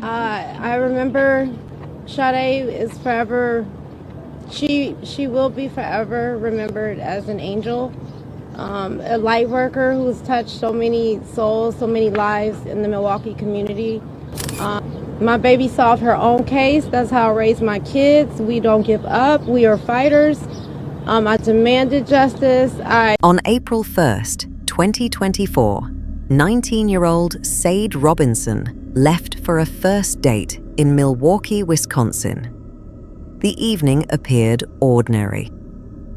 I remember Sade is forever, she will be forever remembered as an angel, a light worker who's touched so many souls, so many lives in the Milwaukee community. My baby solved her own case. That's how I raised my kids. We don't give up. We are fighters. I demanded justice. On April 1st, 2024, 19-year-old Sade Robinson left for a first date in Milwaukee, Wisconsin. The evening appeared ordinary.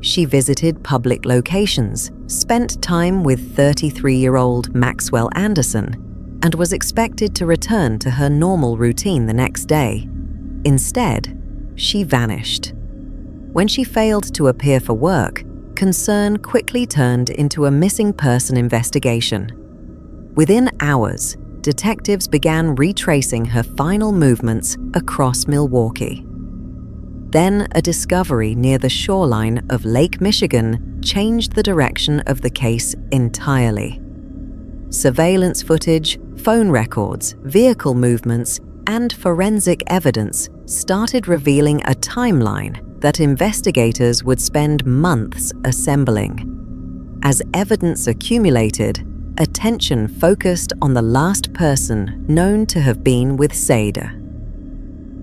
She visited public locations, spent time with 33-year-old Maxwell Anderson, and was expected to return to her normal routine the next day. Instead, she vanished. When she failed to appear for work, concern quickly turned into a missing person investigation. Within hours, detectives began retracing her final movements across Milwaukee. Then a discovery near the shoreline of Lake Michigan changed the direction of the case entirely. Surveillance footage, phone records, vehicle movements, and forensic evidence started revealing a timeline that investigators would spend months assembling. As evidence accumulated, attention focused on the last person known to have been with Sade.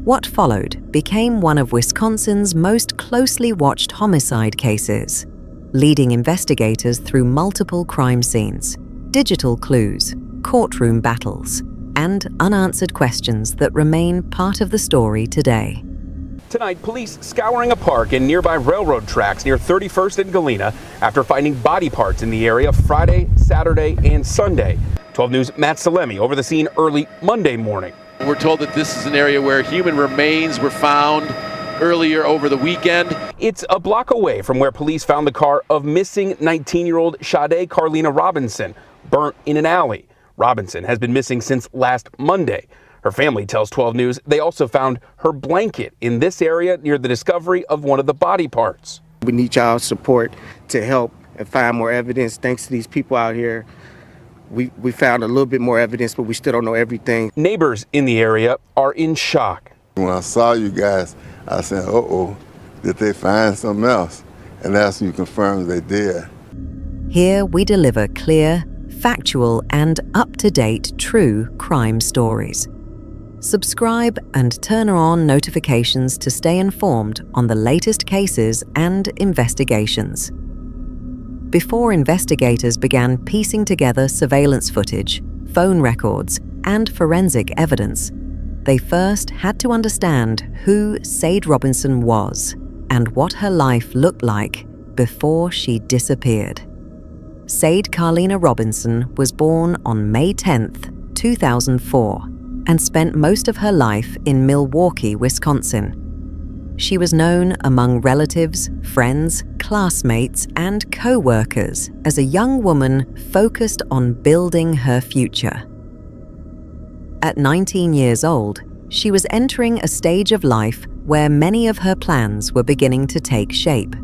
What followed became one of Wisconsin's most closely watched homicide cases, leading investigators through multiple crime scenes, digital clues, courtroom battles, and unanswered questions that remain part of the story today. Tonight, police scouring a park and nearby railroad tracks near 31st and Galena after finding body parts in the area Friday, Saturday, and Sunday. 12 News' Matt Salemi over the scene early Monday morning. We're told that this is an area where human remains were found earlier over the weekend. It's a block away from where police found the car of missing 19-year-old Sade Carlina Robinson, burnt in an alley. Robinson has been missing since last Monday. Her family tells 12 News they also found her blanket in this area near the discovery of one of the body parts. We need y'all's support to help and find more evidence. Thanks to these people out here, we found a little bit more evidence, but we still don't know everything. Neighbors in the area are in shock. When I saw you guys, I said, uh-oh, did they find something else? And that's when you confirmed they did. Here we deliver clear, factual, and up-to-date true crime stories. Subscribe and turn on notifications to stay informed on the latest cases and investigations. Before investigators began piecing together surveillance footage, phone records, and forensic evidence, they first had to understand who Sade Robinson was and what her life looked like before she disappeared. Sade Carlina Robinson was born on May 10, 2004, and spent most of her life in Milwaukee, Wisconsin. She was known among relatives, friends, classmates, and co-workers as a young woman focused on building her future. At 19 years old, she was entering a stage of life where many of her plans were beginning to take shape.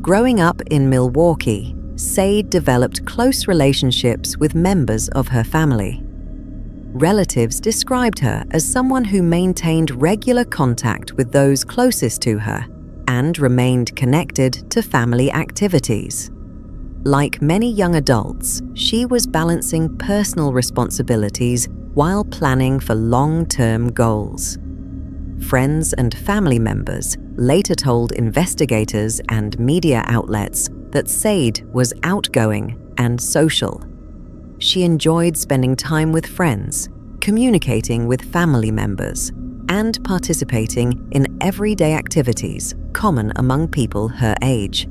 Growing up in Milwaukee, Sade developed close relationships with members of her family. Relatives described her as someone who maintained regular contact with those closest to her and remained connected to family activities. Like many young adults, she was balancing personal responsibilities while planning for long-term goals. Friends and family members later told investigators and media outlets that Sade was outgoing and social. She enjoyed spending time with friends, communicating with family members, and participating in everyday activities common among people her age.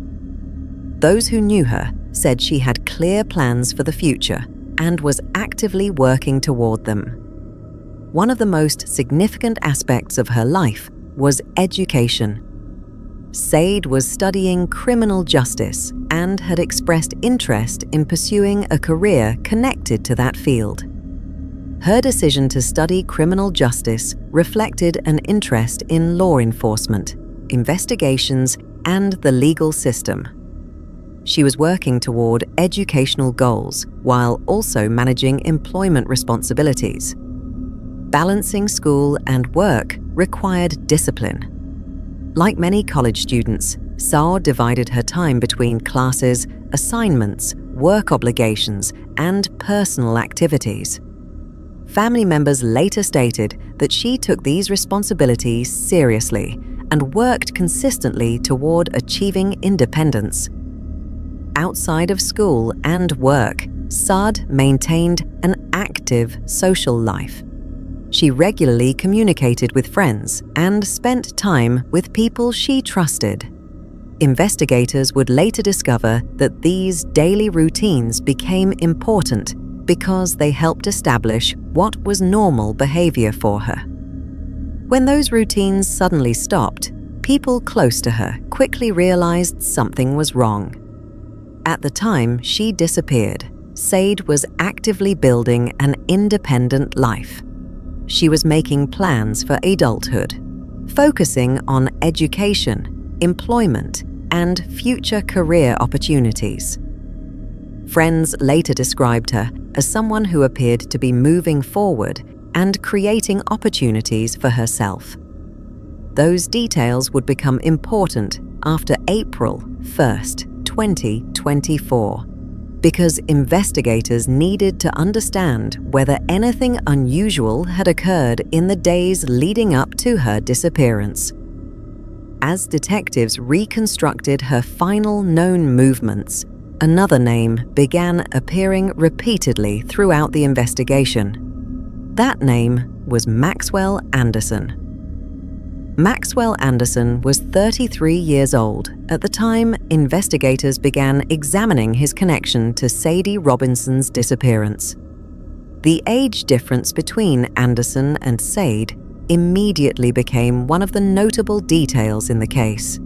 Those who knew her said she had clear plans for the future and was actively working toward them. One of the most significant aspects of her life was education. Sade was studying criminal justice and had expressed interest in pursuing a career connected to that field. Her decision to study criminal justice reflected an interest in law enforcement, investigations, and the legal system. She was working toward educational goals while also managing employment responsibilities. balancing school and work required discipline. Like many college students, Sade divided her time between classes, assignments, work obligations, and personal activities. Family members later stated that she took these responsibilities seriously and worked consistently toward achieving independence. Outside of school and work, Sade maintained an active social life. She regularly communicated with friends and spent time with people she trusted. Investigators would later discover that these daily routines became important because they helped establish what was normal behavior for her. When those routines suddenly stopped, people close to her quickly realized something was wrong. At the time she disappeared, Sade was actively building an independent life. She was making plans for adulthood, focusing on education, employment, and future career opportunities. Friends later described her as someone who appeared to be moving forward and creating opportunities for herself. Those details would become important after April 1st, 2024, because investigators needed to understand whether anything unusual had occurred in the days leading up to her disappearance. As detectives reconstructed her final known movements, another name began appearing repeatedly throughout the investigation. That name was Maxwell Anderson. Maxwell Anderson was 33 years old at the time investigators began examining his connection to Sade Robinson's disappearance. The age difference between Anderson and Sade immediately became one of the notable details in the case.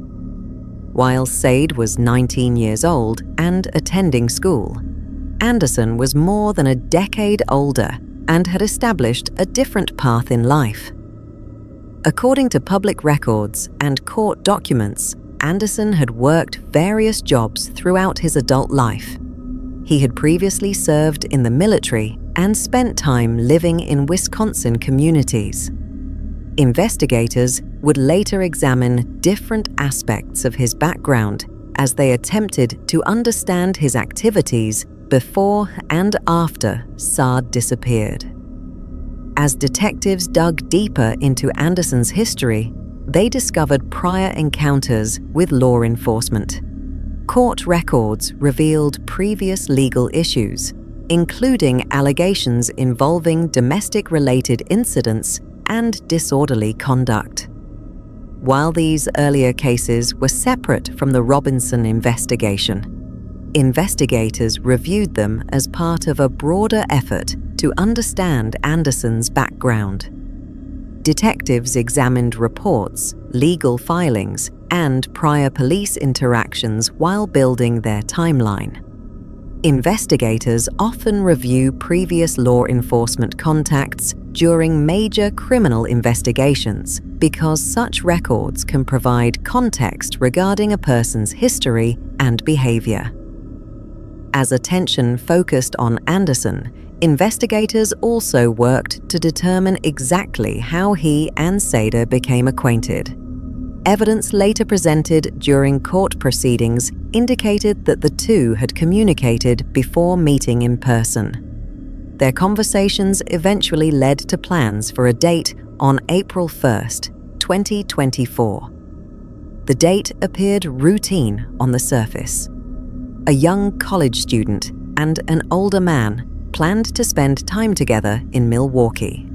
While Sade was 19 years old and attending school, Anderson was more than a decade older and had established a different path in life. According to public records and court documents, Anderson had worked various jobs throughout his adult life. He had previously served in the military and spent time living in Wisconsin communities. Investigators would later examine different aspects of his background as they attempted to understand his activities before and after Sade disappeared. As detectives dug deeper into Anderson's history, they discovered prior encounters with law enforcement. Court records revealed previous legal issues, including allegations involving domestic-related incidents and disorderly conduct. While these earlier cases were separate from the Robinson investigation, investigators reviewed them as part of a broader effort to understand Anderson's background. Detectives examined reports, legal filings, and prior police interactions while building their timeline. Investigators often review previous law enforcement contacts during major criminal investigations because such records can provide context regarding a person's history and behavior. As attention focused on Anderson, investigators also worked to determine exactly how he and Sade became acquainted. Evidence later presented during court proceedings indicated that the two had communicated before meeting in person. Their conversations eventually led to plans for a date on April 1st, 2024. The date appeared routine on the surface. A young college student and an older man planned to spend time together in Milwaukee.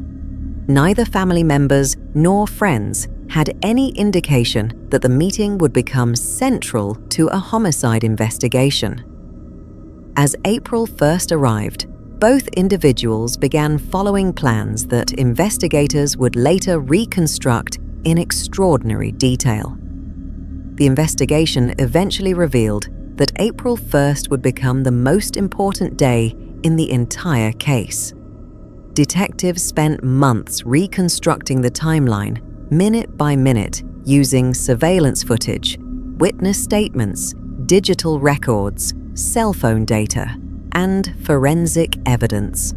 Neither family members nor friends had any indication that the meeting would become central to a homicide investigation. As April 1st arrived, both individuals began following plans that investigators would later reconstruct in extraordinary detail. The investigation eventually revealed that April 1st would become the most important day in the entire case. Detectives spent months reconstructing the timeline, minute by minute, using surveillance footage, witness statements, digital records, cell phone data, and forensic evidence.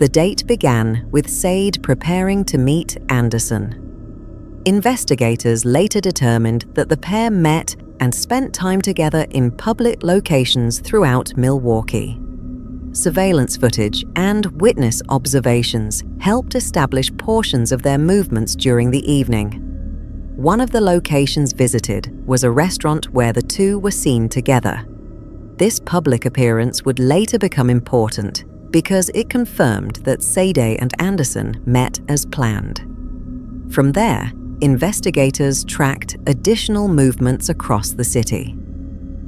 The date began with Sade preparing to meet Anderson. Investigators later determined that the pair met and spent time together in public locations throughout Milwaukee. Surveillance footage and witness observations helped establish portions of their movements during the evening. One of the locations visited was a restaurant where the two were seen together. This public appearance would later become important because it confirmed that Sade and Anderson met as planned. From there, investigators tracked additional movements across the city.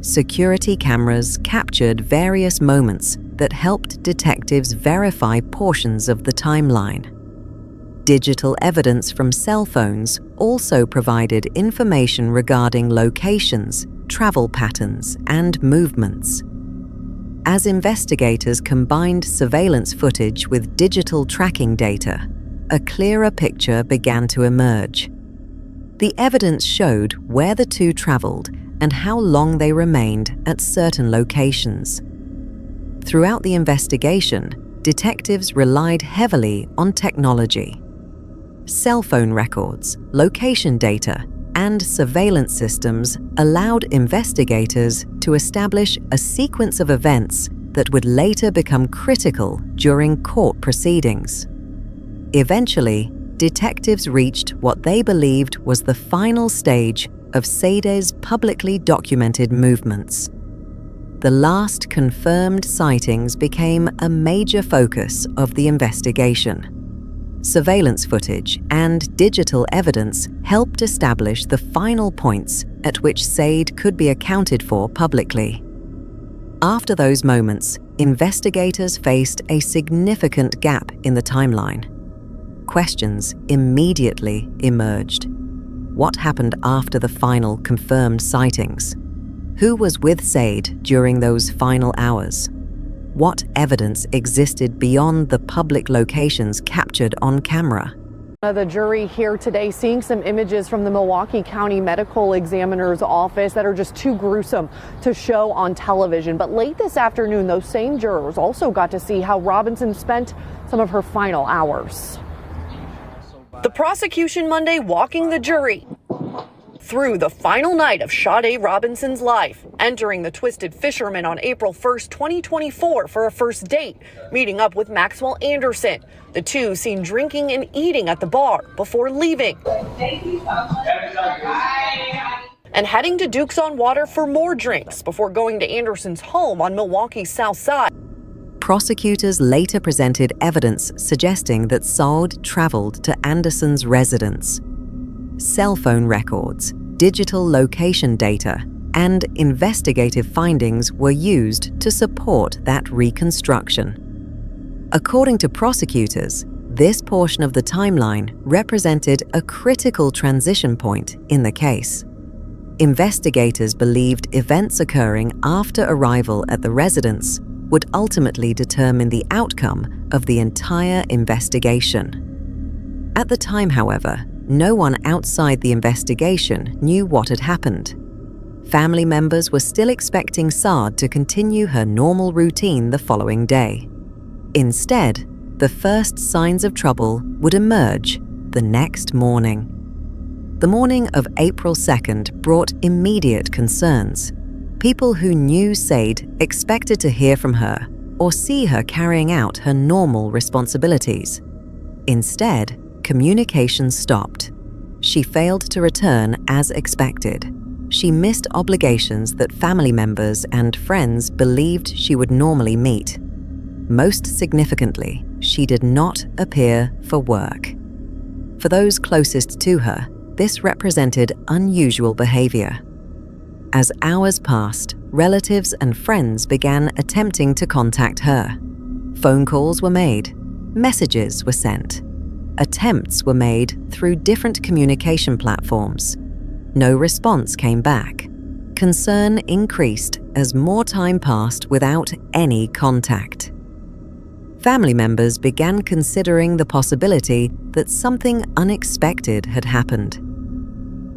Security cameras captured various moments that helped detectives verify portions of the timeline. Digital evidence from cell phones also provided information regarding locations, travel patterns, and movements. As investigators combined surveillance footage with digital tracking data, a clearer picture began to emerge. The evidence showed where the two traveled and how long they remained at certain locations. Throughout the investigation, detectives relied heavily on technology. Cell phone records, location data, and surveillance systems allowed investigators to establish a sequence of events that would later become critical during court proceedings. Eventually, detectives reached what they believed was the final stage of Sade's publicly documented movements. The last confirmed sightings became a major focus of the investigation. Surveillance footage and digital evidence helped establish the final points at which Sade could be accounted for publicly. After those moments, investigators faced a significant gap in the timeline. Questions immediately emerged. What happened after the final confirmed sightings? Who was with Sade during those final hours? What evidence existed beyond the public locations captured on camera? The jury here today seeing some images from the Milwaukee County Medical Examiner's office that are just too gruesome to show on television. But late this afternoon, those same jurors also got to see how Robinson spent some of her final hours. The prosecution Monday walking the jury through the final night of Sade Robinson's life, entering the Twisted Fisherman on April 1st, 2024 for a first date, meeting up with Maxwell Anderson. The two seen drinking and eating at the bar before leaving. And heading to Duke's on Water for more drinks before going to Anderson's home on Milwaukee's south side. Prosecutors later presented evidence suggesting that Sade traveled to Anderson's residence. Cell phone records, digital location data, and investigative findings were used to support that reconstruction. According to prosecutors, this portion of the timeline represented a critical transition point in the case. Investigators believed events occurring after arrival at the residence would ultimately determine the outcome of the entire investigation. At the time, however, no one outside the investigation knew what had happened. Family members were still expecting Sade to continue her normal routine the following day. Instead, the first signs of trouble would emerge the next morning. The morning of April 2nd brought immediate concerns. People who knew Sade expected to hear from her or see her carrying out her normal responsibilities. Instead, communication stopped. She failed to return as expected. She missed obligations that family members and friends believed she would normally meet. Most significantly, she did not appear for work. For those closest to her, this represented unusual behavior. As hours passed, relatives and friends began attempting to contact her. Phone calls were made, messages were sent. Attempts were made through different communication platforms. No response came back. Concern increased as more time passed without any contact. Family members began considering the possibility that something unexpected had happened.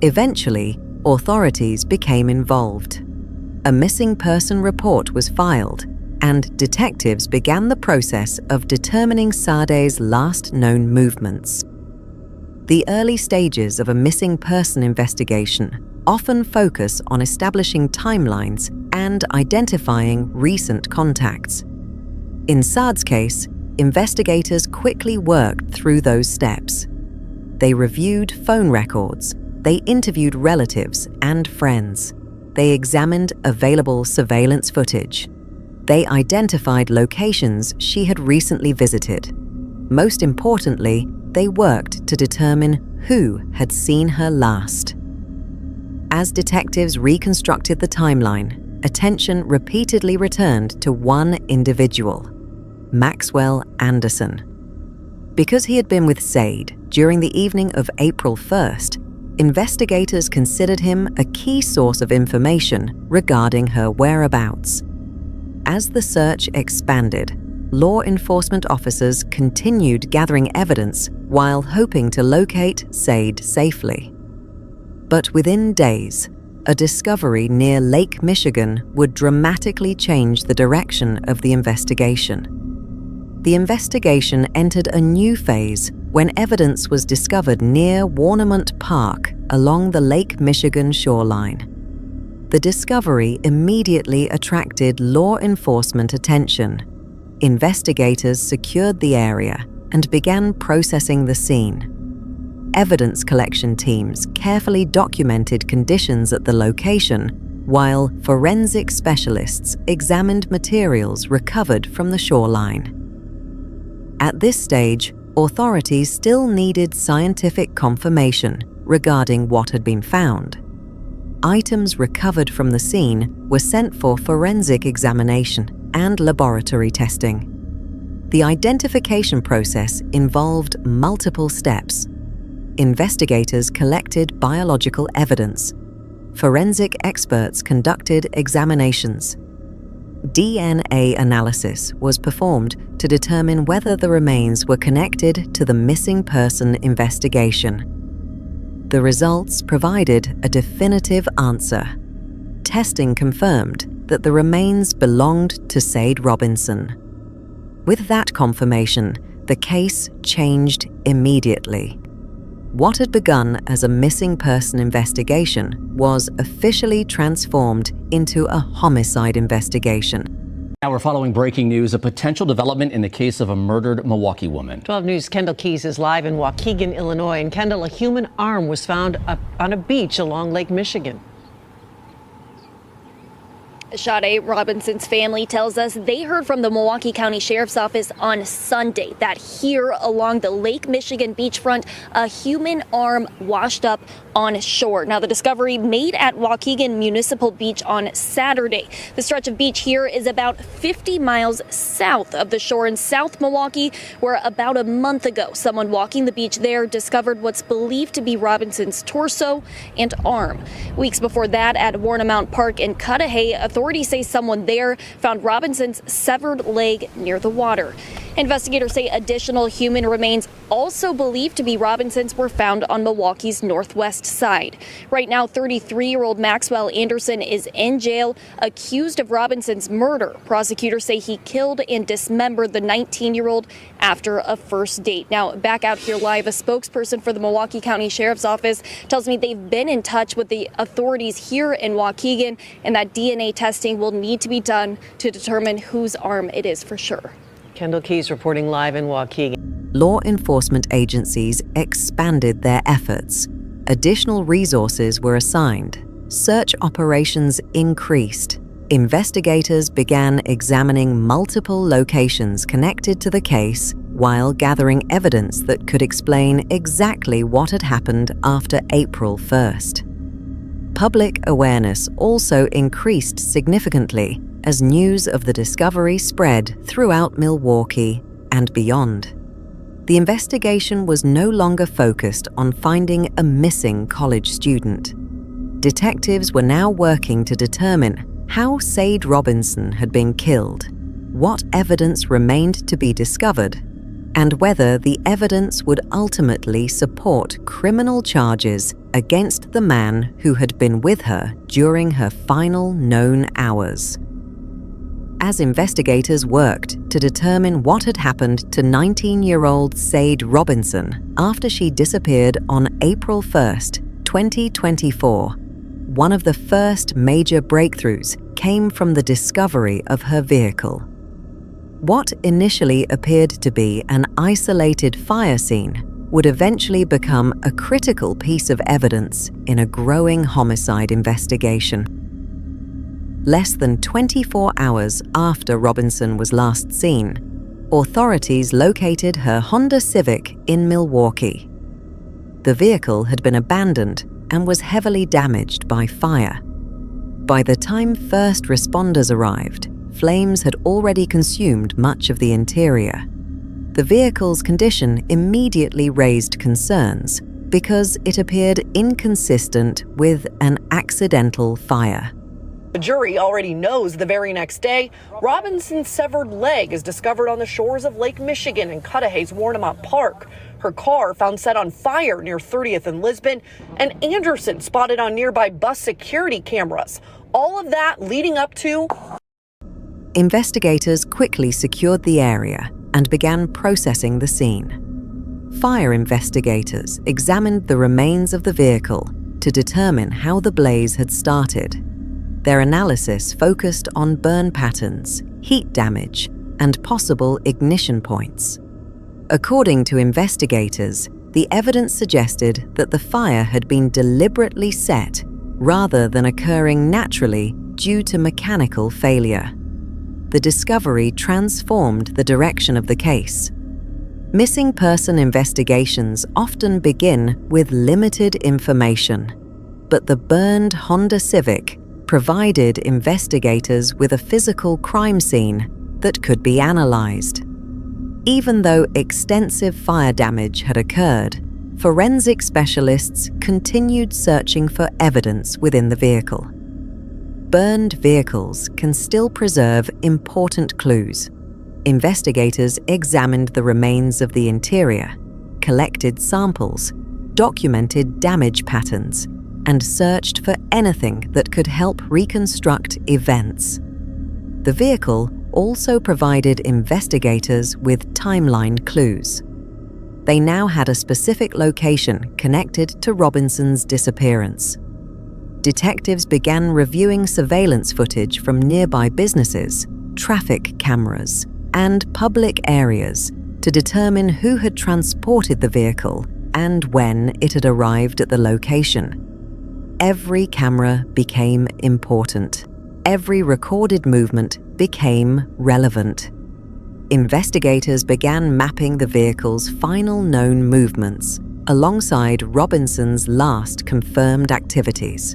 Eventually, authorities became involved. A missing person report was filed, and detectives began the process of determining Sade's last known movements. The early stages of a missing person investigation often focus on establishing timelines and identifying recent contacts. In Sade's case, investigators quickly worked through those steps. They reviewed phone records, they interviewed relatives and friends, they examined available surveillance footage. They identified locations she had recently visited. Most importantly, they worked to determine who had seen her last. As detectives reconstructed the timeline, attention repeatedly returned to one individual, Maxwell Anderson. Because he had been with Sade during the evening of April 1st, investigators considered him a key source of information regarding her whereabouts. As the search expanded, law enforcement officers continued gathering evidence while hoping to locate Sade safely. But within days, a discovery near Lake Michigan would dramatically change the direction of the investigation. The investigation entered a new phase when evidence was discovered near Warnemont Park along the Lake Michigan shoreline. The discovery immediately attracted law enforcement attention. Investigators secured the area and began processing the scene. Evidence collection teams carefully documented conditions at the location, while forensic specialists examined materials recovered from the shoreline. At this stage, authorities still needed scientific confirmation regarding what had been found. Items recovered from the scene were sent for forensic examination and laboratory testing. The identification process involved multiple steps. Investigators collected biological evidence. Forensic experts conducted examinations. DNA analysis was performed to determine whether the remains were connected to the missing person investigation. The results provided a definitive answer. Testing confirmed that the remains belonged to Sade Robinson. With that confirmation, the case changed immediately. What had begun as a missing person investigation was officially transformed into a homicide investigation. Now we're following breaking news, a potential development in the case of a murdered Milwaukee woman. 12 News' Kendall Keys is live in Waukegan, Illinois. And Kendall, a human arm was found on a beach along Lake Michigan. Sade Robinson's family tells us they heard from the Milwaukee County Sheriff's Office on Sunday that here along the Lake Michigan beachfront, a human arm washed up on shore. Now, the discovery made at Waukegan Municipal Beach on Saturday. The stretch of beach here is about 50 miles south of the shore in South Milwaukee, where about a month ago, someone walking the beach there discovered what's believed to be Robinson's torso and arm. Weeks before that, at Warnemont Park in Cudahy, authorities say someone there found Robinson's severed leg near the water. Investigators say additional human remains, also believed to be Robinson's, were found on Milwaukee's northwest side. Right now, 33-year-old Maxwell Anderson is in jail, accused of Robinson's murder. Prosecutors say he killed and dismembered the 19-year-old after a first date. Now, back out here live, a spokesperson for the Milwaukee County Sheriff's Office tells me they've been in touch with the authorities here in Waukegan, and that DNA testing will need to be done to determine whose arm it is for sure. Kendall Keys reporting live in Waukegan. Law enforcement agencies expanded their efforts. Additional resources were assigned. Search operations increased. Investigators began examining multiple locations connected to the case while gathering evidence that could explain exactly what had happened after April 1st. Public awareness also increased significantly as news of the discovery spread throughout Milwaukee and beyond. The investigation was no longer focused on finding a missing college student. Detectives were now working to determine how Sade Robinson had been killed, what evidence remained to be discovered, and whether the evidence would ultimately support criminal charges against the man who had been with her during her final known hours. as investigators worked to determine what had happened to 19-year-old Sade Robinson after she disappeared on April 1st, 2024, one of the first major breakthroughs came from the discovery of her vehicle. What initially appeared to be an isolated fire scene would eventually become a critical piece of evidence in a growing homicide investigation. Less than 24 hours after Robinson was last seen, authorities located her Honda Civic in Milwaukee. The vehicle had been abandoned and was heavily damaged by fire. By the time first responders arrived, flames had already consumed much of the interior. The vehicle's condition immediately raised concerns because it appeared inconsistent with an accidental fire. The jury already knows the very next day, Robinson's severed leg is discovered on the shores of Lake Michigan in Cudahy's Warnemont Park. Her car found set on fire near 30th and Lisbon, and Anderson spotted on nearby bus security cameras. All of that leading up to... Investigators quickly secured the area and began processing the scene. Fire investigators examined the remains of the vehicle to determine how the blaze had started. Their analysis focused on burn patterns, heat damage, and possible ignition points. According to investigators, the evidence suggested that the fire had been deliberately set rather than occurring naturally due to mechanical failure. The discovery transformed the direction of the case. Missing person investigations often begin with limited information, but the burned Honda Civic provided investigators with a physical crime scene that could be analyzed. Even though extensive fire damage had occurred, forensic specialists continued searching for evidence within the vehicle. Burned vehicles can still preserve important clues. Investigators examined the remains of the interior, collected samples, documented damage patterns, and searched for anything that could help reconstruct events. The vehicle also provided investigators with timeline clues. They now had a specific location connected to Robinson's disappearance. Detectives began reviewing surveillance footage from nearby businesses, traffic cameras, and public areas to determine who had transported the vehicle and when it had arrived at the location. Every camera became important. Every recorded movement became relevant. Investigators began mapping the vehicle's final known movements alongside Robinson's last confirmed activities.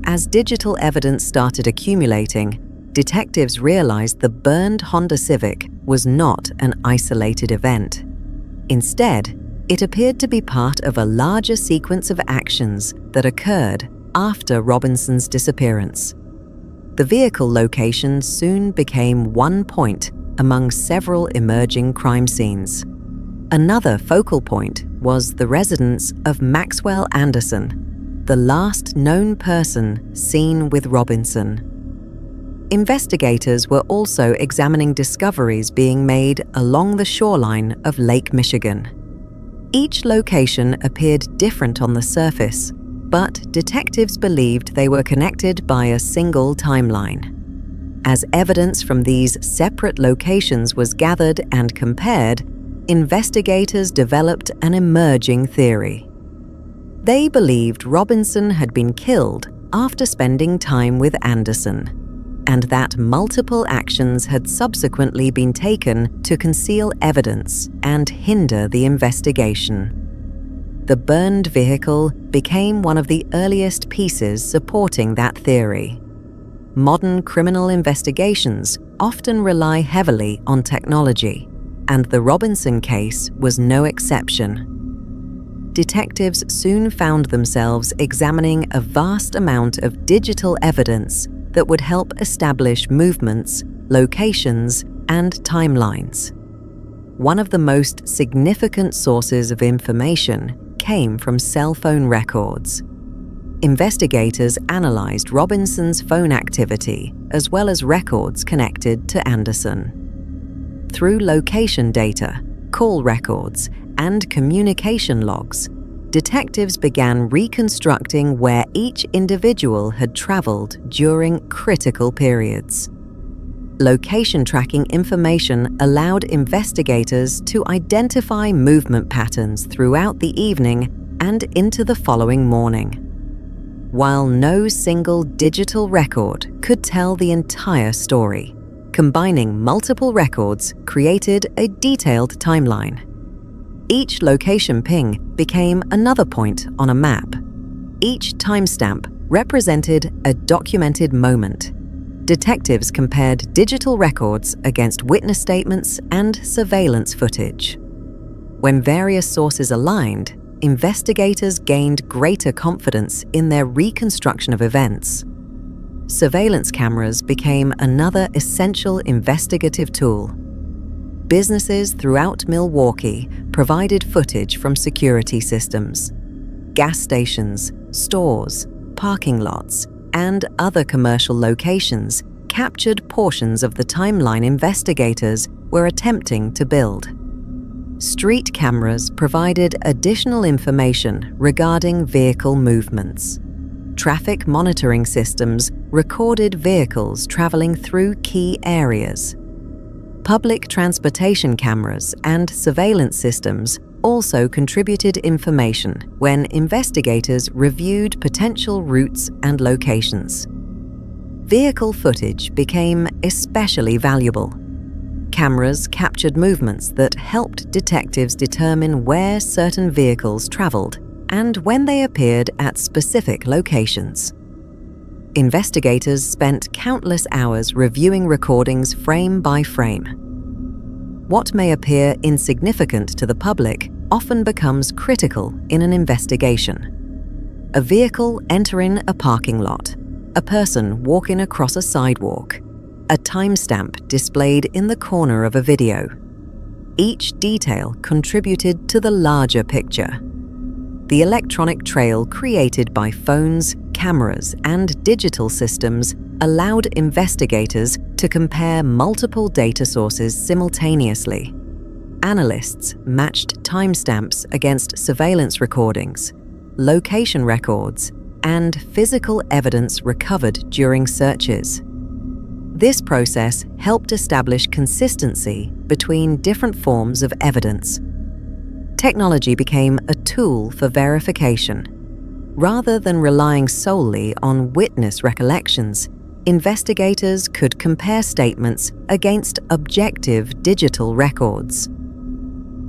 As digital evidence started accumulating, detectives realized the burned Honda Civic was not an isolated event. Instead, it appeared to be part of a larger sequence of actions that occurred after Robinson's disappearance. The vehicle location soon became one point among several emerging crime scenes. Another focal point was the residence of Maxwell Anderson, the last known person seen with Robinson. Investigators were also examining discoveries being made along the shoreline of Lake Michigan. Each location appeared different on the surface, but detectives believed they were connected by a single timeline. As evidence from these separate locations was gathered and compared, investigators developed an emerging theory. They believed Robinson had been killed after spending time with Anderson, and that multiple actions had subsequently been taken to conceal evidence and hinder the investigation. The burned vehicle became one of the earliest pieces supporting that theory. Modern criminal investigations often rely heavily on technology, and the Robinson case was no exception. Detectives soon found themselves examining a vast amount of digital evidence that would help establish movements, locations, and timelines. One of the most significant sources of information came from cell phone records. Investigators analyzed Robinson's phone activity as well as records connected to Anderson. Through location data, call records, and communication logs, detectives began reconstructing where each individual had traveled during critical periods. Location tracking information allowed investigators to identify movement patterns throughout the evening and into the following morning. While no single digital record could tell the entire story, combining multiple records created a detailed timeline. Each location ping became another point on a map. Each timestamp represented a documented moment. Detectives compared digital records against witness statements and surveillance footage. When various sources aligned, investigators gained greater confidence in their reconstruction of events. Surveillance cameras became another essential investigative tool. Businesses throughout Milwaukee provided footage from security systems. Gas stations, stores, parking lots, and other commercial locations captured portions of the timeline investigators were attempting to build. Street cameras provided additional information regarding vehicle movements. Traffic monitoring systems recorded vehicles traveling through key areas. Public transportation cameras and surveillance systems also contributed information when investigators reviewed potential routes and locations. Vehicle footage became especially valuable. Cameras captured movements that helped detectives determine where certain vehicles traveled and when they appeared at specific locations. Investigators spent countless hours reviewing recordings frame by frame. What may appear insignificant to the public often becomes critical in an investigation. A vehicle entering a parking lot, a person walking across a sidewalk, a timestamp displayed in the corner of a video. Each detail contributed to the larger picture. The electronic trail created by phones, cameras, and digital systems allowed investigators to compare multiple data sources simultaneously. Analysts matched timestamps against surveillance recordings, location records, and physical evidence recovered during searches. This process helped establish consistency between different forms of evidence. Technology became a tool for verification. Rather than relying solely on witness recollections, investigators could compare statements against objective digital records.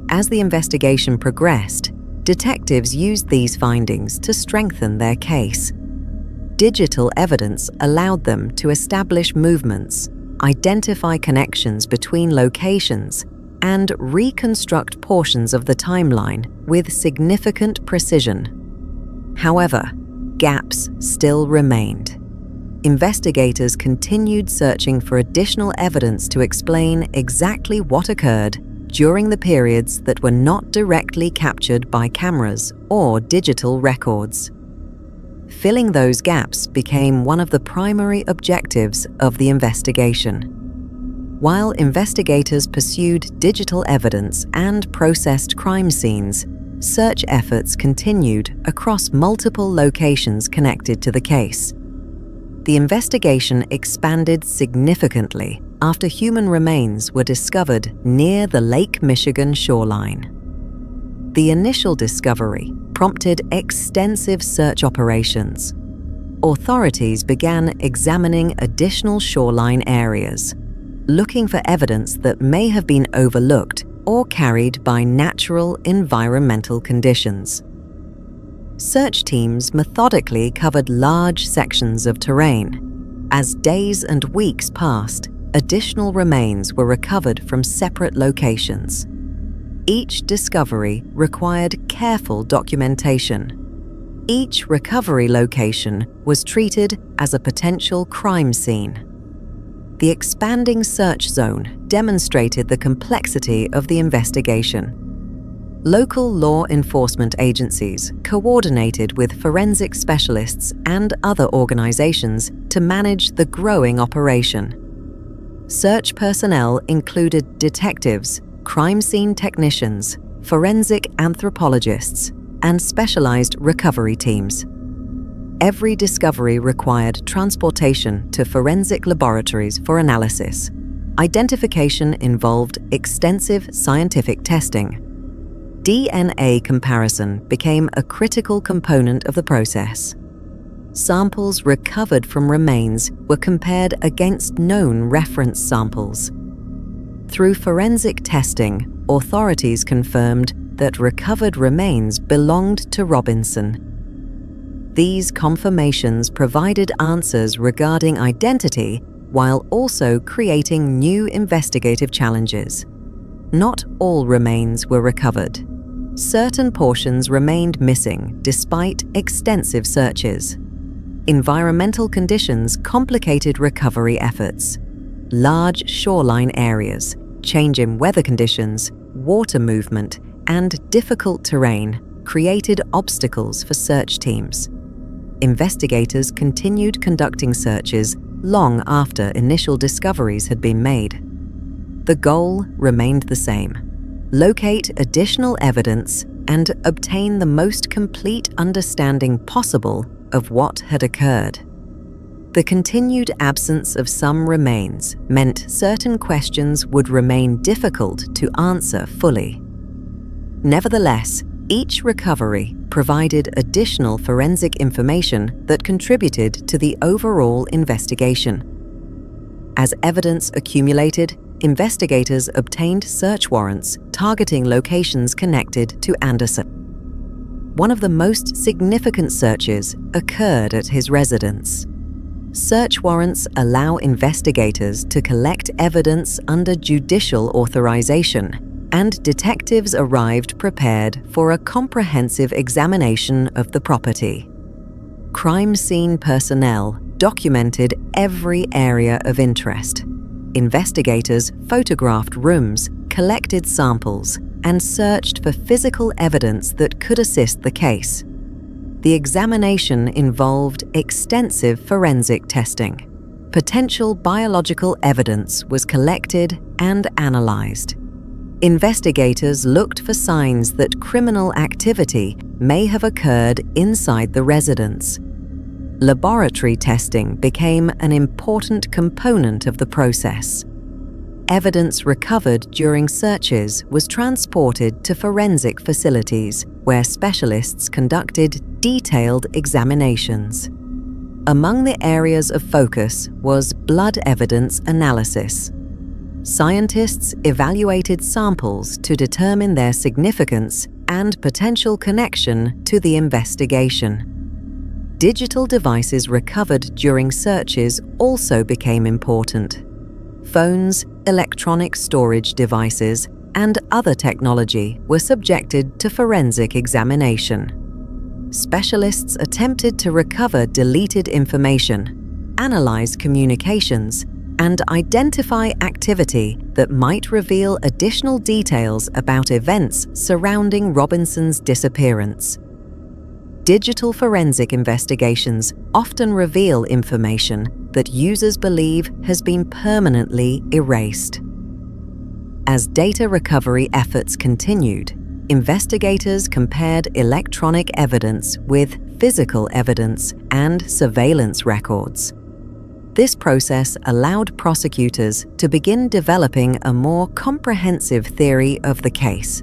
As the investigation progressed, detectives used these findings to strengthen their case. Digital evidence allowed them to establish movements, identify connections between locations, and reconstruct portions of the timeline with significant precision. However, gaps still remained. Investigators continued searching for additional evidence to explain exactly what occurred during the periods that were not directly captured by cameras or digital records. Filling those gaps became one of the primary objectives of the investigation. While investigators pursued digital evidence and processed crime scenes, search efforts continued across multiple locations connected to the case. The investigation expanded significantly after human remains were discovered near the Lake Michigan shoreline. The initial discovery prompted extensive search operations. Authorities began examining additional shoreline areas, looking for evidence that may have been overlooked or carried by natural environmental conditions. Search teams methodically covered large sections of terrain. As days and weeks passed, additional remains were recovered from separate locations. Each discovery required careful documentation. Each recovery location was treated as a potential crime scene. The expanding search zone demonstrated the complexity of the investigation. Local law enforcement agencies coordinated with forensic specialists and other organizations to manage the growing operation. Search personnel included detectives, crime scene technicians, forensic anthropologists, and specialized recovery teams. Every discovery required transportation to forensic laboratories for analysis. Identification involved extensive scientific testing. DNA comparison became a critical component of the process. Samples recovered from remains were compared against known reference samples. Through forensic testing, authorities confirmed that recovered remains belonged to Robinson. These confirmations provided answers regarding identity while also creating new investigative challenges. Not all remains were recovered. Certain portions remained missing despite extensive searches. Environmental conditions complicated recovery efforts. Large shoreline areas, change in weather conditions, water movement, and difficult terrain created obstacles for search teams. Investigators continued conducting searches long after initial discoveries had been made. The goal remained the same: locate additional evidence and obtain the most complete understanding possible of what had occurred. The continued absence of some remains meant certain questions would remain difficult to answer fully. Nevertheless, each recovery provided additional forensic information that contributed to the overall investigation. As evidence accumulated, investigators obtained search warrants targeting locations connected to Anderson. One of the most significant searches occurred at his residence. Search warrants allow investigators to collect evidence under judicial authorization, and detectives arrived prepared for a comprehensive examination of the property. Crime scene personnel documented every area of interest. Investigators photographed rooms, collected samples, and searched for physical evidence that could assist the case. The examination involved extensive forensic testing. Potential biological evidence was collected and analyzed. Investigators looked for signs that criminal activity may have occurred inside the residence. Laboratory testing became an important component of the process. Evidence recovered during searches was transported to forensic facilities where specialists conducted detailed examinations. Among the areas of focus was blood evidence analysis. Scientists evaluated samples to determine their significance and potential connection to the investigation. Digital devices recovered during searches also became important. Phones, electronic storage devices, and other technology were subjected to forensic examination. Specialists attempted to recover deleted information, analyze communications, and identify activity that might reveal additional details about events surrounding Robinson's disappearance. Digital forensic investigations often reveal information that users believe has been permanently erased. As data recovery efforts continued, investigators compared electronic evidence with physical evidence and surveillance records. This process allowed prosecutors to begin developing a more comprehensive theory of the case.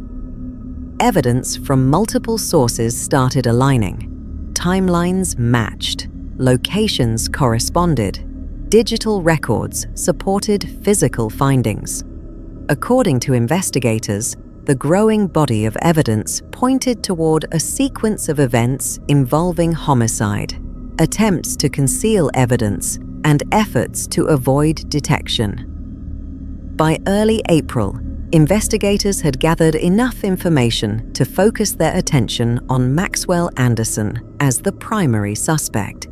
Evidence from multiple sources started aligning. Timelines matched. Locations corresponded. Digital records supported physical findings. According to investigators, the growing body of evidence pointed toward a sequence of events involving homicide, attempts to conceal evidence, and efforts to avoid detection. By early April, investigators had gathered enough information to focus their attention on Maxwell Anderson as the primary suspect.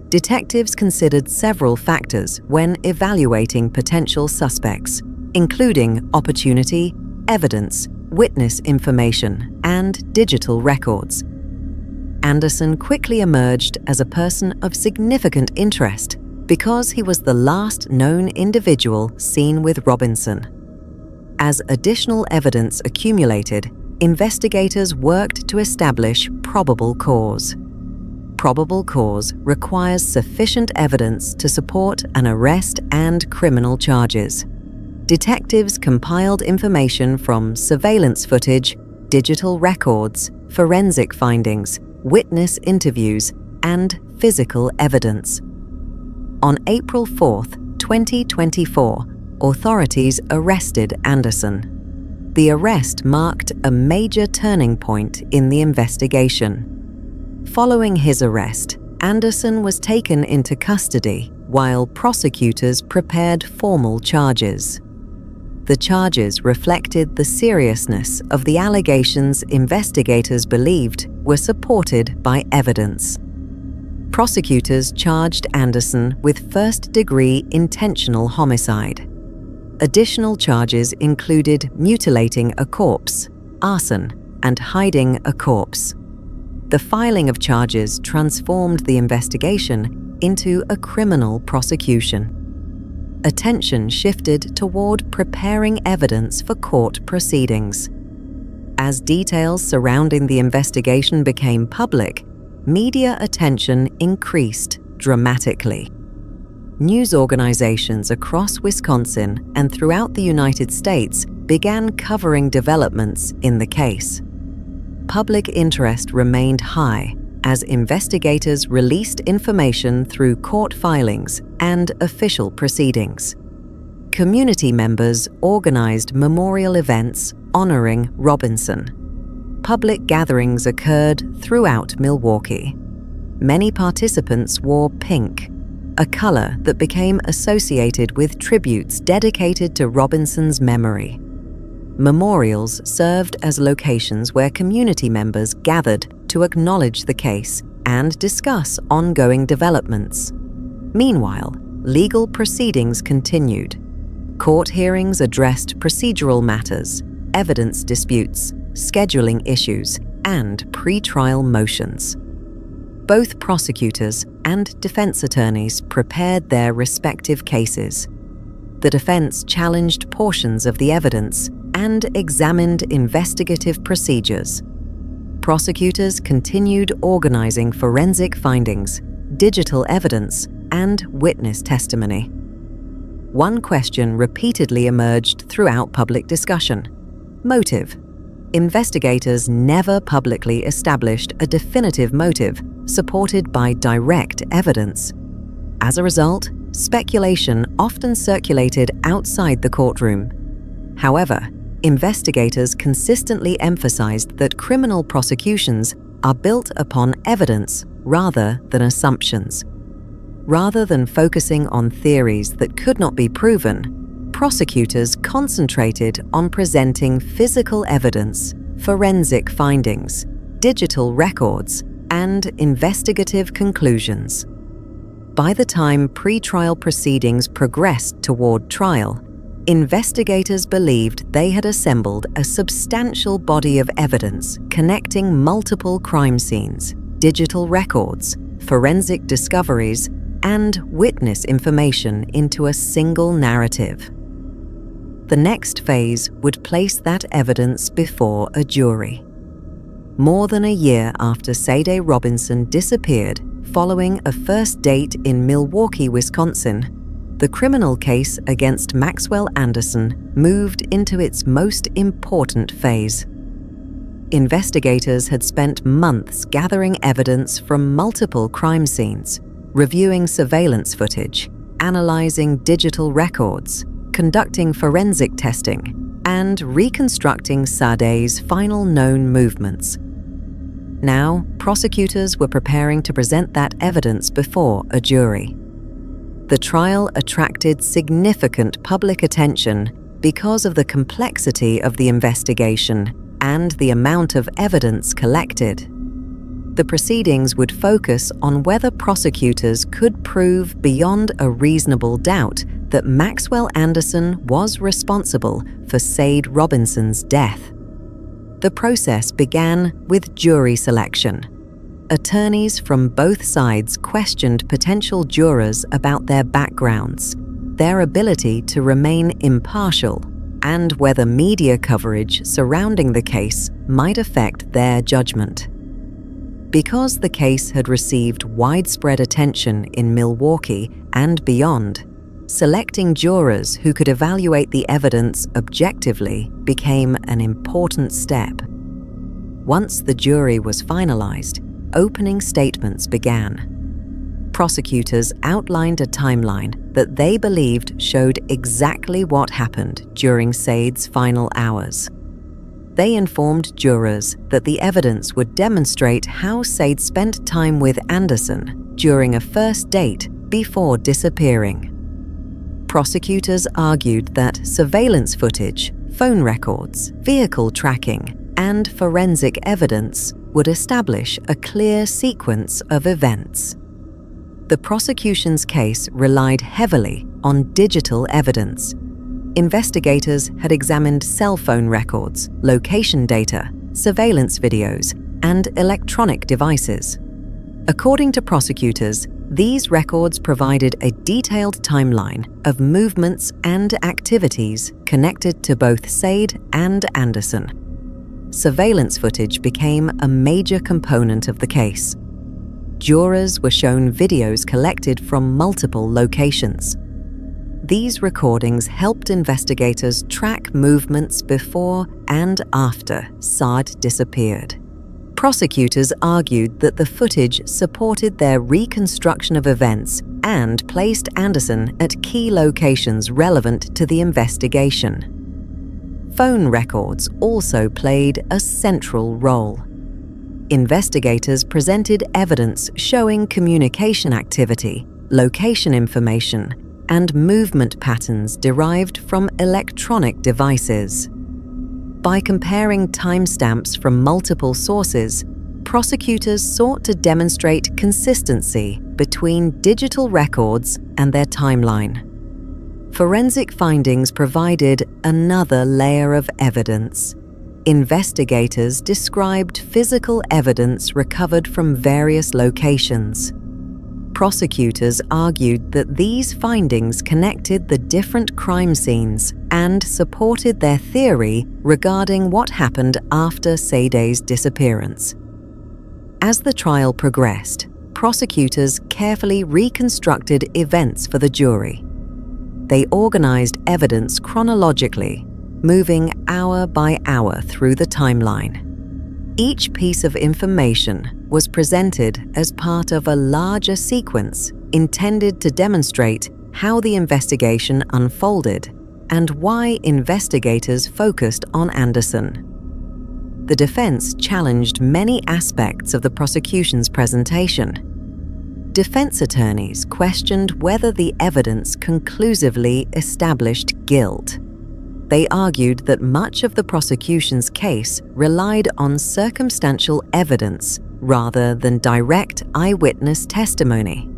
Detectives considered several factors when evaluating potential suspects, including opportunity, evidence, witness information, and digital records. Anderson quickly emerged as a person of significant interest because he was the last known individual seen with Robinson. As additional evidence accumulated, investigators worked to establish probable cause. Probable cause requires sufficient evidence to support an arrest and criminal charges. Detectives compiled information from surveillance footage, digital records, forensic findings, witness interviews, and physical evidence. On April 4, 2024, authorities arrested Anderson. The arrest marked a major turning point in the investigation. Following his arrest, Anderson was taken into custody while prosecutors prepared formal charges. The charges reflected the seriousness of the allegations investigators believed were supported by evidence. Prosecutors charged Anderson with first-degree intentional homicide. Additional charges included mutilating a corpse, arson, and hiding a corpse. The filing of charges transformed the investigation into a criminal prosecution. Attention shifted toward preparing evidence for court proceedings. As details surrounding the investigation became public, media attention increased dramatically. News organizations across Wisconsin and throughout the United States began covering developments in the case. Public interest remained high as investigators released information through court filings and official proceedings. Community members organized memorial events honoring Robinson. Public gatherings occurred throughout Milwaukee. Many participants wore pink, a color that became associated with tributes dedicated to Robinson's memory. Memorials served as locations where community members gathered to acknowledge the case and discuss ongoing developments. Meanwhile, legal proceedings continued. Court hearings addressed procedural matters, evidence disputes, scheduling issues, and pre-trial motions. Both prosecutors and defense attorneys prepared their respective cases. The defense challenged portions of the evidence and examined investigative procedures. Prosecutors continued organizing forensic findings, digital evidence, and witness testimony. One question repeatedly emerged throughout public discussion: motive. Investigators never publicly established a definitive motive supported by direct evidence. As a result, speculation often circulated outside the courtroom. However, investigators consistently emphasized that criminal prosecutions are built upon evidence rather than assumptions. Rather than focusing on theories that could not be proven, prosecutors concentrated on presenting physical evidence, forensic findings, digital records, and investigative conclusions. By the time pre-trial proceedings progressed toward trial, investigators believed they had assembled a substantial body of evidence connecting multiple crime scenes, digital records, forensic discoveries, and witness information into a single narrative. The next phase would place that evidence before a jury. More than a year after Sade Robinson disappeared following a first date in Milwaukee, Wisconsin, the criminal case against Maxwell Anderson moved into its most important phase. Investigators had spent months gathering evidence from multiple crime scenes, reviewing surveillance footage, analyzing digital records, conducting forensic testing, and reconstructing Sade's final known movements. Now, prosecutors were preparing to present that evidence before a jury. The trial attracted significant public attention because of the complexity of the investigation and the amount of evidence collected. The proceedings would focus on whether prosecutors could prove beyond a reasonable doubt that Maxwell Anderson was responsible for Sade Robinson's death. the process began with jury selection. Attorneys from both sides questioned potential jurors about their backgrounds, their ability to remain impartial, and whether media coverage surrounding the case might affect their judgment. Because the case had received widespread attention in Milwaukee and beyond, selecting jurors who could evaluate the evidence objectively became an important step. Once the jury was finalized, opening statements began. Prosecutors outlined a timeline that they believed showed exactly what happened during Sade's final hours. They informed jurors that the evidence would demonstrate how Sade spent time with Anderson during a first date before disappearing. Prosecutors argued that surveillance footage, phone records, vehicle tracking, and forensic evidence would establish a clear sequence of events. The prosecution's case relied heavily on digital evidence. Investigators had examined cell phone records, location data, surveillance videos, and electronic devices. According to prosecutors, these records provided a detailed timeline of movements and activities connected to both Sade and Anderson. Surveillance footage became a major component of the case. Jurors were shown videos collected from multiple locations. These recordings helped investigators track movements before and after Sade disappeared. Prosecutors argued that the footage supported their reconstruction of events and placed Anderson at key locations relevant to the investigation. Phone records also played a central role. Investigators presented evidence showing communication activity, location information, and movement patterns derived from electronic devices. By comparing timestamps from multiple sources, prosecutors sought to demonstrate consistency between digital records and their timeline. Forensic findings provided another layer of evidence. Investigators described physical evidence recovered from various locations. Prosecutors argued that these findings connected the different crime scenes and supported their theory regarding what happened after Sade's disappearance. As the trial progressed, prosecutors carefully reconstructed events for the jury. They organized evidence chronologically, moving hour by hour through the timeline. Each piece of information was presented as part of a larger sequence intended to demonstrate how the investigation unfolded and why investigators focused on Anderson. The defense challenged many aspects of the prosecution's presentation. Defense attorneys questioned whether the evidence conclusively established guilt. They argued that much of the prosecution's case relied on circumstantial evidence rather than direct eyewitness testimony.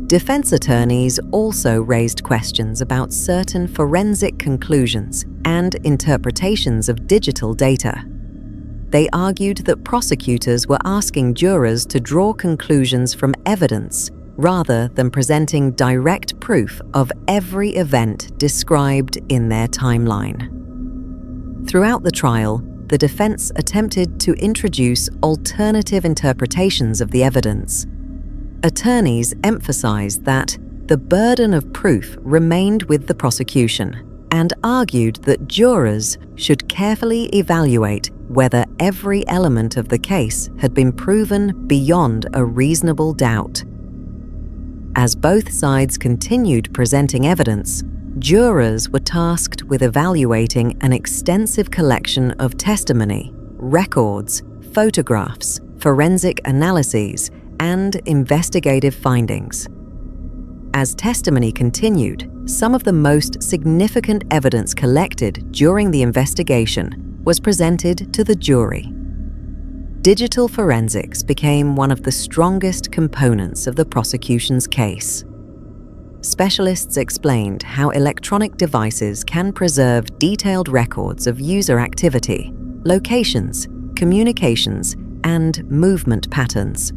Defense attorneys also raised questions about certain forensic conclusions and interpretations of digital data. They argued that prosecutors were asking jurors to draw conclusions from evidence rather than presenting direct proof of every event described in their timeline. Throughout the trial, the defense attempted to introduce alternative interpretations of the evidence. Attorneys emphasized that the burden of proof remained with the prosecution and argued that jurors should carefully evaluate whether every element of the case had been proven beyond a reasonable doubt. As both sides continued presenting evidence, jurors were tasked with evaluating an extensive collection of testimony, records, photographs, forensic analyses, and investigative findings. As testimony continued, some of the most significant evidence collected during the investigation was presented to the jury. Digital forensics became one of the strongest components of the prosecution's case. Specialists explained how electronic devices can preserve detailed records of user activity, locations, communications, and movement patterns.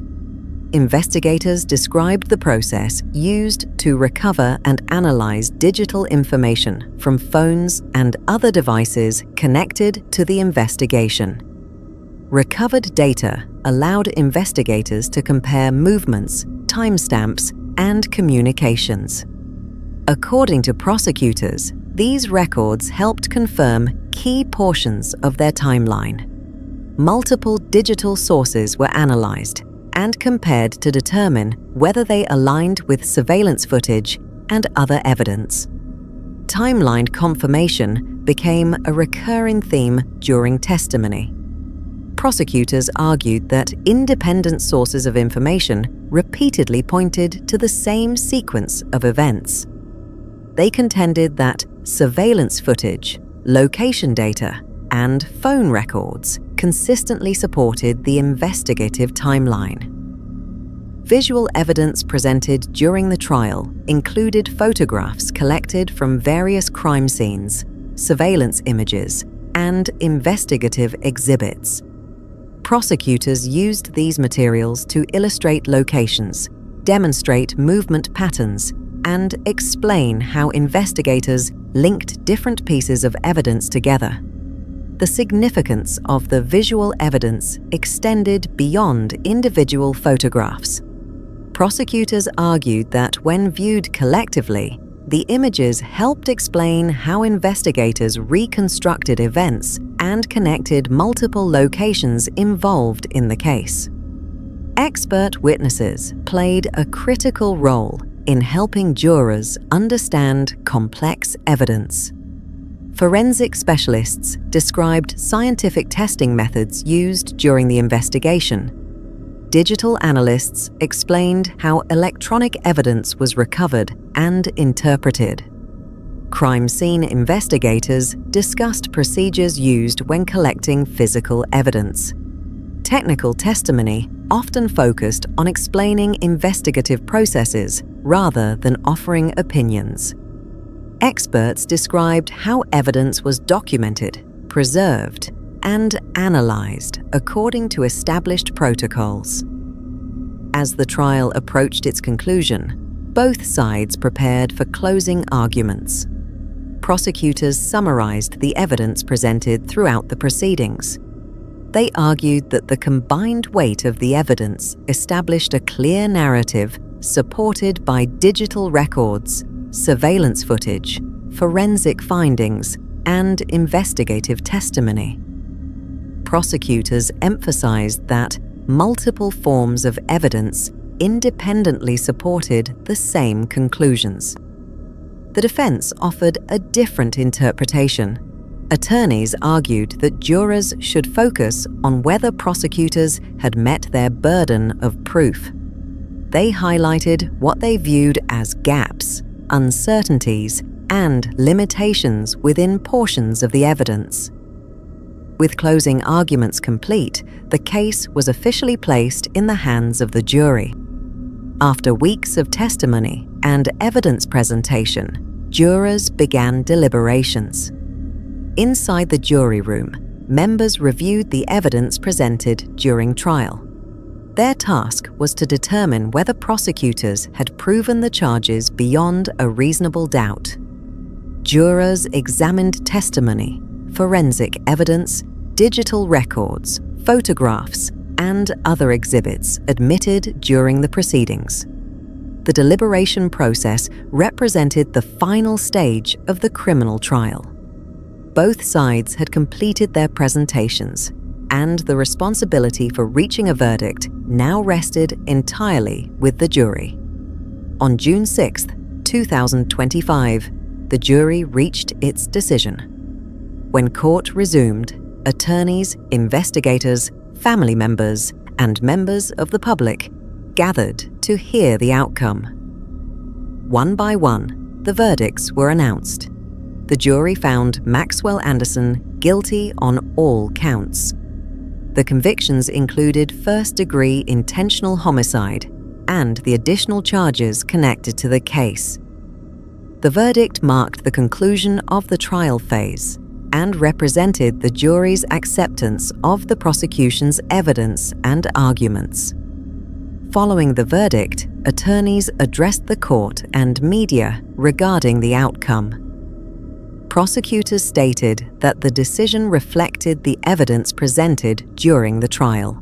Investigators described the process used to recover and analyze digital information from phones and other devices connected to the investigation. Recovered data allowed investigators to compare movements, timestamps, and communications. According to prosecutors, these records helped confirm key portions of their timeline. Multiple digital sources were analyzed and compared to determine whether they aligned with surveillance footage and other evidence. Timeline confirmation became a recurring theme during testimony. Prosecutors argued that independent sources of information repeatedly pointed to the same sequence of events. They contended that surveillance footage, location data, and phone records consistently supported the investigative timeline. Visual evidence presented during the trial included photographs collected from various crime scenes, surveillance images, and investigative exhibits. Prosecutors used these materials to illustrate locations, demonstrate movement patterns, and explain how investigators linked different pieces of evidence together. The significance of the visual evidence extended beyond individual photographs. Prosecutors argued that when viewed collectively, the images helped explain how investigators reconstructed events and connected multiple locations involved in the case. Expert witnesses played a critical role in helping jurors understand complex evidence. Forensic specialists described scientific testing methods used during the investigation. Digital analysts explained how electronic evidence was recovered and interpreted. Crime scene investigators discussed procedures used when collecting physical evidence. Technical testimony often focused on explaining investigative processes rather than offering opinions. Experts described how evidence was documented, preserved, and analyzed according to established protocols. As the trial approached its conclusion, both sides prepared for closing arguments. Prosecutors summarized the evidence presented throughout the proceedings. They argued that the combined weight of the evidence established a clear narrative supported by digital records, surveillance footage, forensic findings, and investigative testimony. Prosecutors emphasized that multiple forms of evidence independently supported the same conclusions. The defense offered a different interpretation. Attorneys argued that jurors should focus on whether prosecutors had met their burden of proof. They highlighted what they viewed as gaps, uncertainties, and limitations within portions of the evidence. With closing arguments complete, the case was officially placed in the hands of the jury. After weeks of testimony and evidence presentation, jurors began deliberations. Inside the jury room, members reviewed the evidence presented during trial. Their task was to determine whether prosecutors had proven the charges beyond a reasonable doubt. Jurors examined testimony, forensic evidence, digital records, photographs, and other exhibits admitted during the proceedings. The deliberation process represented the final stage of the criminal trial. Both sides had completed their presentations, and the responsibility for reaching a verdict now rested entirely with the jury. On June 6, 2025, the jury reached its decision. When court resumed, attorneys, investigators, family members, and members of the public gathered to hear the outcome. One by one, the verdicts were announced. The jury found Maxwell Anderson guilty on all counts. The convictions included first-degree intentional homicide and the additional charges connected to the case. The verdict marked the conclusion of the trial phase. and represented the jury's acceptance of the prosecution's evidence and arguments. Following the verdict, attorneys addressed the court and media regarding the outcome. Prosecutors stated that the decision reflected the evidence presented during the trial.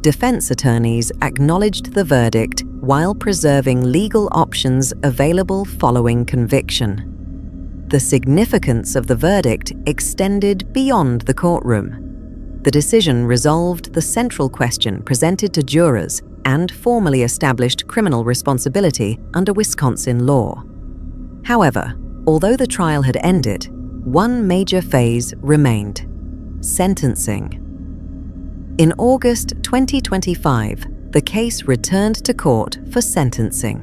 Defense attorneys acknowledged the verdict while preserving legal options available following conviction. The significance of the verdict extended beyond the courtroom. The decision resolved the central question presented to jurors and formally established criminal responsibility under Wisconsin law. However, although the trial had ended, one major phase remained: sentencing. In August 2025, the case returned to court for sentencing.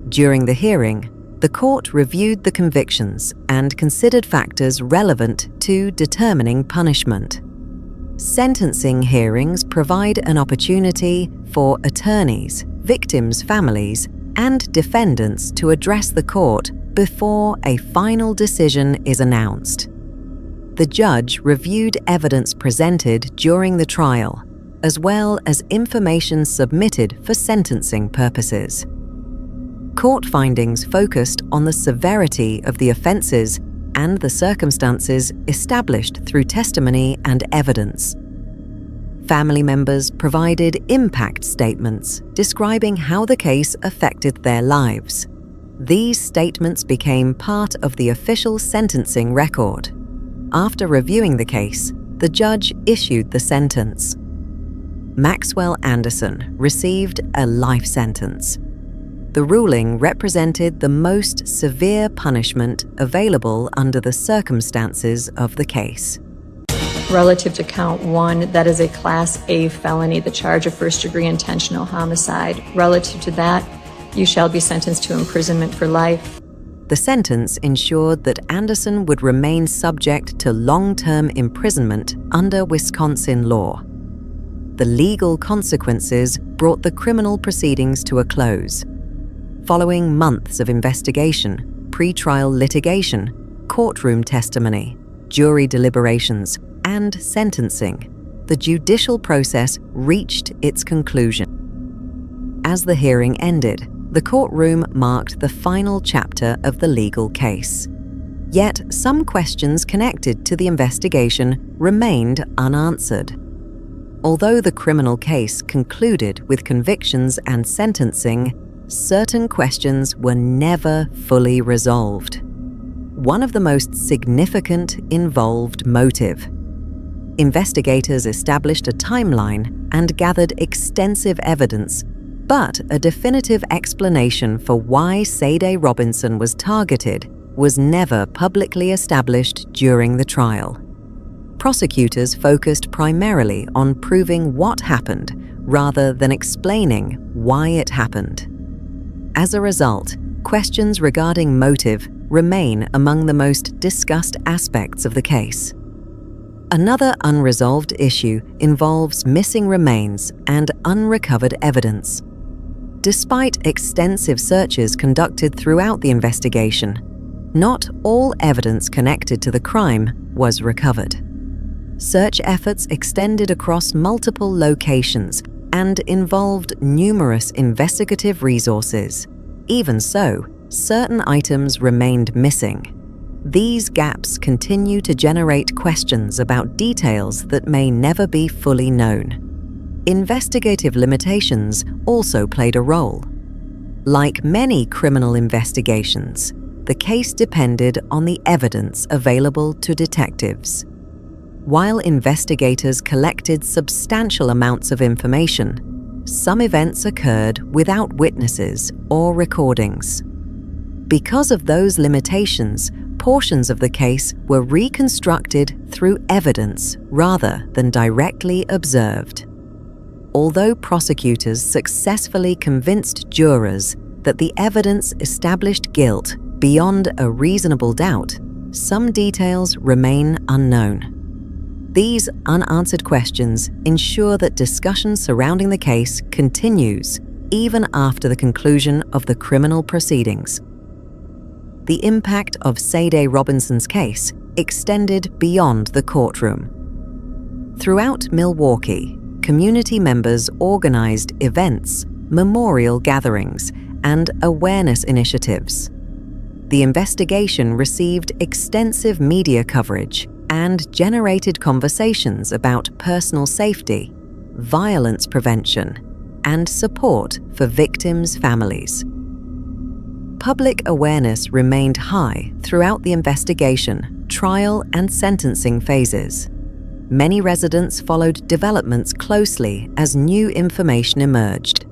During the hearing, the court reviewed the convictions and considered factors relevant to determining punishment. Sentencing hearings provide an opportunity for attorneys, victims' families, and defendants to address the court before a final decision is announced. The judge reviewed evidence presented during the trial, as well as information submitted for sentencing purposes. Court findings focused on the severity of the offenses and the circumstances established through testimony and evidence. Family members provided impact statements describing how the case affected their lives. These statements became part of the official sentencing record. After reviewing the case, the judge issued the sentence. Maxwell Anderson received a life sentence. The ruling represented the most severe punishment available under the circumstances of the case. Relative to count 1, that is a Class A felony, the charge of first-degree intentional homicide. Relative to that, you shall be sentenced to imprisonment for life. The sentence ensured that Anderson would remain subject to long-term imprisonment under Wisconsin law. The legal consequences brought the criminal proceedings to a close. Following months of investigation, pre-trial litigation, courtroom testimony, jury deliberations, and sentencing, the judicial process reached its conclusion. As the hearing ended, the courtroom marked the final chapter of the legal case. Yet some questions connected to the investigation remained unanswered. Although the criminal case concluded with convictions and sentencing, certain questions were never fully resolved. One of the most significant involved motive. Investigators established a timeline and gathered extensive evidence, but a definitive explanation for why Sade Robinson was targeted was never publicly established during the trial. Prosecutors focused primarily on proving what happened rather than explaining why it happened. As a result, questions regarding motive remain among the most discussed aspects of the case. Another unresolved issue involves missing remains and unrecovered evidence. Despite extensive searches conducted throughout the investigation, not all evidence connected to the crime was recovered. Search efforts extended across multiple locations and involved numerous investigative resources. Even so, certain items remained missing. These gaps continue to generate questions about details that may never be fully known. Investigative limitations also played a role. Like many criminal investigations, the case depended on the evidence available to detectives. While investigators collected substantial amounts of information, some events occurred without witnesses or recordings. Because of those limitations, portions of the case were reconstructed through evidence rather than directly observed. Although prosecutors successfully convinced jurors that the evidence established guilt beyond a reasonable doubt, some details remain unknown. These unanswered questions ensure that discussion surrounding the case continues even after the conclusion of the criminal proceedings. The impact of Sade Robinson's case extended beyond the courtroom. Throughout Milwaukee, community members organized events, memorial gatherings, and awareness initiatives. The investigation received extensive media coverage and generated conversations about personal safety, violence prevention, and support for victims' families. Public awareness remained high throughout the investigation, trial, and sentencing phases. Many residents followed developments closely as new information emerged.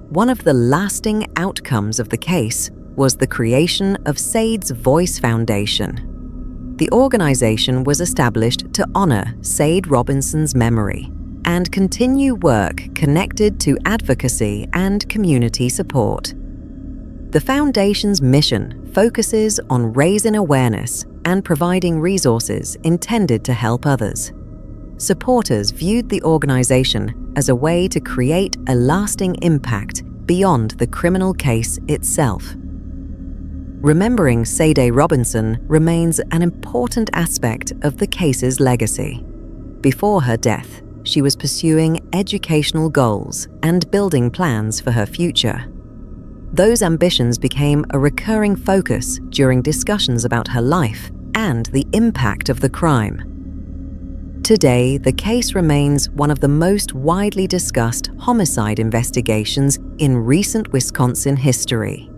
One of the lasting outcomes of the case was the creation of Sade's Voice Foundation. The organization was established to honor Sade Robinson's memory and continue work connected to advocacy and community support. The foundation's mission focuses on raising awareness and providing resources intended to help others. Supporters viewed the organization as a way to create a lasting impact beyond the criminal case itself. Remembering Sade Robinson remains an important aspect of the case's legacy. Before her death, she was pursuing educational goals and building plans for her future. Those ambitions became a recurring focus during discussions about her life and the impact of the crime. Today, the case remains one of the most widely discussed homicide investigations in recent Wisconsin history.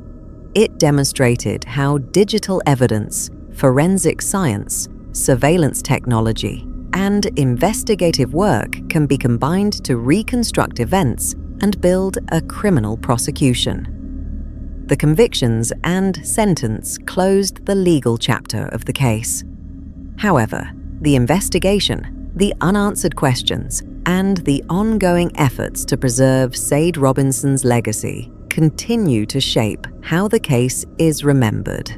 It demonstrated how digital evidence, forensic science, surveillance technology, and investigative work can be combined to reconstruct events and build a criminal prosecution. The convictions and sentence closed the legal chapter of the case. However, the investigation, the unanswered questions, and the ongoing efforts to preserve Sade Robinson's legacy continue to shape how the case is remembered.